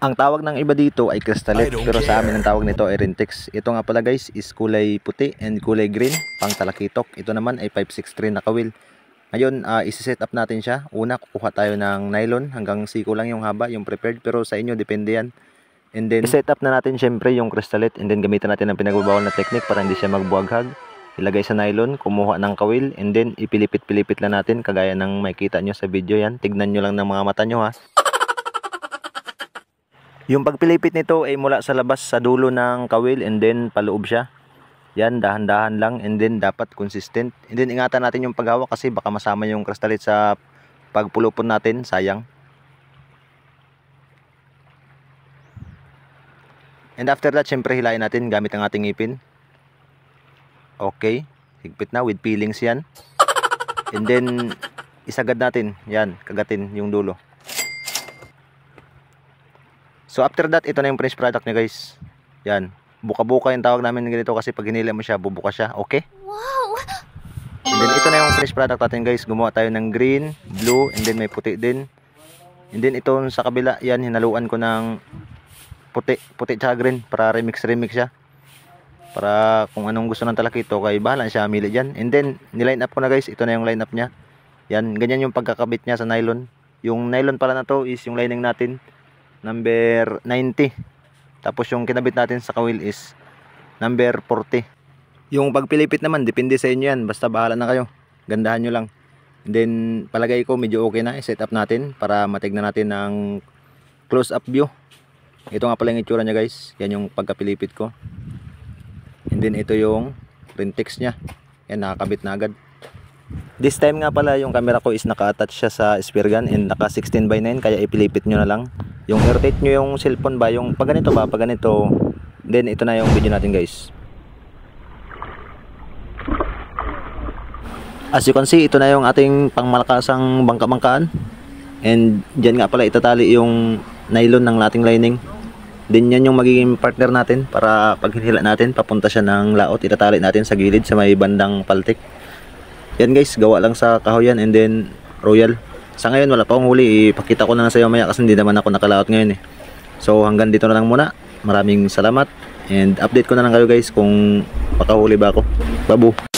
Ang tawag ng iba dito ay crystalite, pero sa amin ang tawag nito ay rintex. Ito nga pala guys is kulay puti and kulay green, pang talakitok. Ito naman ay 563 na kawil. Ngayon, isi-set up natin siya. Una, kukuha tayo ng nylon, hanggang siko lang yung haba, yung prepared, pero sa inyo depende yan. And then, set up na natin syempre yung crystalite, and then gamitan natin ang pinagbabawal na technique para hindi siya magbuhaghag. Ilagay sa nylon, kumuha ng kawil, and then ipilipit-pilipit lang natin, kagaya ng makikita nyo sa video yan. Tignan nyo lang ng mga mata nyo ha. Yung pagpilipit nito ay mula sa labas sa dulo ng kawil and then paloob siya. Yan, dahan-dahan lang, and then dapat consistent. And then ingatan natin yung paghawak kasi baka masama yung crystalite sa pagpulupon natin, sayang. And after that, syempre hilain natin gamit ang ating ngipin. Okay, higpit na with peelings yan. And then isagad natin, yan, kagatin yung dulo. So after that, ito na yung finished product niya guys. Yan. Buka-buka yung tawag namin ganito kasi pag hinila mo siya, bubuka siya. Okay? Wow! And then ito na yung finished product natin guys. Gumawa tayo ng green, blue, and then may puti din. And then ito sa kabila, yan, hinaluan ko ng puti tsaka green para remix siya. Para kung anong gusto ng talakito, kay bahala siya mili dyan. And then, niline up ko na guys. Ito na yung line up niya. Yan, ganyan yung pagkakabit niya sa nylon. Yung nylon pala na to is yung lining natin. Number 90. Tapos yung kinabit natin sa kawil is number 40. Yung pagpilipit naman, depende sa inyo yan. Basta bahala na kayo. Gandahan nyo lang. And then, palagay ko medyo okay na. I-set up natin para matignan natin ng close-up view. Ito nga pala yung itsura nya guys. Yan yung pagkapilipit ko. And then, ito yung rintex nya. Yan, nakakabit na agad. This time nga pala yung camera ko is naka-attach siya sa spear gun and naka 16:9, kaya ipilipit nyo na lang. Yung rotate nyo yung cellphone ba, yung pag ganito ba, pag ganito. Then ito na yung video natin guys. As you can see, ito na yung ating pangmalakasang bangka-bangkaan. And dyan nga pala itatali yung nylon ng ating lining. Then yan yung magiging partner natin para pag hinila natin, papunta siya ng laot. Itatali natin sa gilid sa may bandang paltik. Yan guys, gawa lang sa kahoyan and then royal. Sa ngayon wala pa akong huli, ipakita ko na lang sa iyo maya kasi hindi naman ako nakalaot ngayon eh. So hanggang dito na lang muna. Maraming salamat and update ko na lang kayo guys kung makahuli ba ako. Babu.